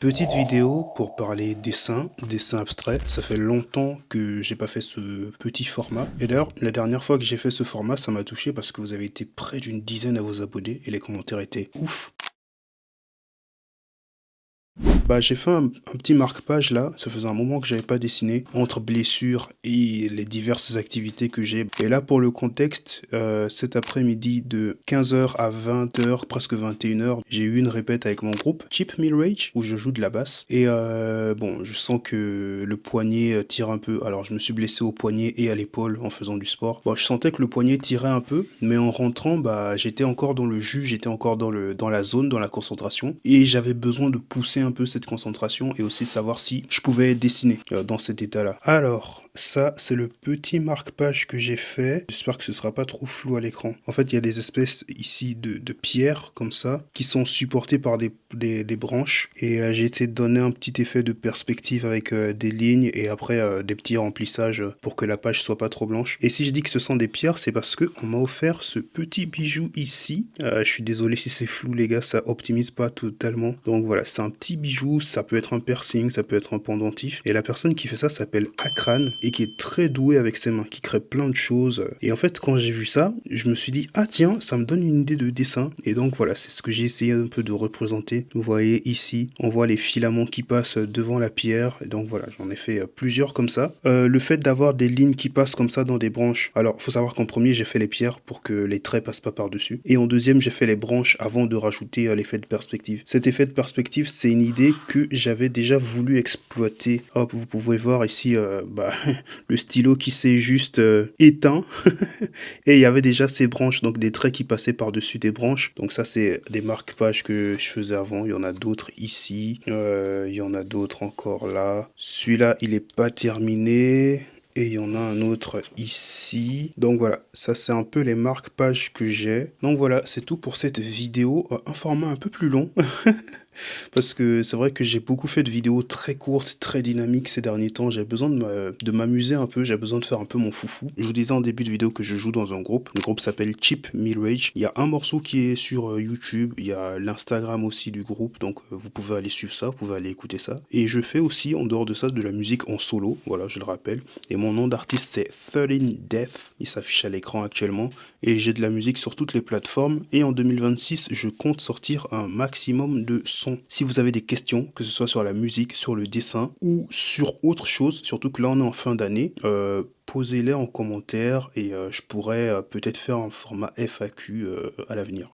Petite vidéo pour parler dessin abstrait. Ça fait longtemps que j'ai pas fait ce petit format. Et d'ailleurs, la dernière fois que j'ai fait ce format, ça m'a touché parce que vous avez été près d'une dizaine à vous abonner et les commentaires étaient ouf. Bah, j'ai fait un petit marque-page là, ça faisait un moment que j'avais pas dessiné, entre blessures et les diverses activités que j'ai. Et là, pour le contexte, cet après-midi de 15h à 20h, presque 21h, j'ai eu une répète avec mon groupe, Cheap Meal Rage, où je joue de la basse. Et bon, je sens que le poignet tire un peu. Alors, je me suis blessé au poignet et à l'épaule en faisant du sport. Bon, je sentais que le poignet tirait un peu, mais en rentrant, bah, j'étais encore dans le jus, j'étais encore dans la zone, dans la concentration. Et j'avais besoin de pousser un peu cette concentration et aussi savoir si je pouvais dessiner dans cet état-là. Alors, ça, c'est le petit marque-page que j'ai fait. J'espère que ce sera pas trop flou à l'écran. En fait, il y a des espèces ici de pierres comme ça qui sont supportées par des branches et j'ai essayé de donner un petit effet de perspective avec des lignes et après des petits remplissages pour que la page soit pas trop blanche. Et si je dis que ce sont des pierres, c'est parce que on m'a offert ce petit bijou ici. Je suis désolé si c'est flou les gars, ça optimise pas totalement. Donc voilà, c'est un petit bijou, ça peut être un piercing, ça peut être un pendentif. Et la personne qui fait ça s'appelle Akran et qui est très douée avec ses mains, qui crée plein de choses. Et en fait, quand j'ai vu ça, je me suis dit, ah tiens, ça me donne une idée de dessin. Et donc voilà, c'est ce que j'ai essayé un peu de représenter. Vous voyez ici, on voit les filaments qui passent devant la pierre. Et donc voilà, j'en ai fait plusieurs comme ça. Le fait d'avoir des lignes qui passent comme ça dans des branches. Alors, faut savoir qu'en premier, j'ai fait les pierres pour que les traits passent pas par-dessus. Et en deuxième, j'ai fait les branches avant de rajouter l'effet de perspective. Cet effet de perspective, c'est une idée que j'avais déjà voulu exploiter. Hop, vous pouvez voir ici le stylo qui s'est juste éteint. Et il y avait déjà ces branches, donc des traits qui passaient par-dessus des branches. Donc ça, c'est des marque-pages que je faisais avant. Il y en a d'autres ici. Il y en a d'autres encore là. Celui-là, il est pas terminé. Et il y en a un autre ici. Donc voilà, ça c'est un peu les marque-pages que j'ai. Donc voilà, c'est tout pour cette vidéo. Un format un peu plus long. Parce que c'est vrai que j'ai beaucoup fait de vidéos très courtes, très dynamiques ces derniers temps. J'ai besoin de m'amuser un peu, j'ai besoin de faire un peu mon foufou. Je vous disais en début de vidéo que je joue dans un groupe. Le groupe s'appelle Cheap Meal Rage. Il y a un morceau qui est sur YouTube, il y a l'Instagram aussi du groupe, donc vous pouvez aller suivre ça, vous pouvez aller écouter ça. Et je fais aussi, en dehors de ça, de la musique en solo, voilà, je le rappelle. Et mon nom d'artiste c'est 13 Death, il s'affiche à l'écran actuellement. Et j'ai de la musique sur toutes les plateformes. Et en 2026, je compte sortir un maximum de sons. Si vous avez des questions, que ce soit sur la musique, sur le dessin ou sur autre chose, surtout que là on est en fin d'année, posez-les en commentaire et je pourrais peut-être faire un format FAQ à l'avenir.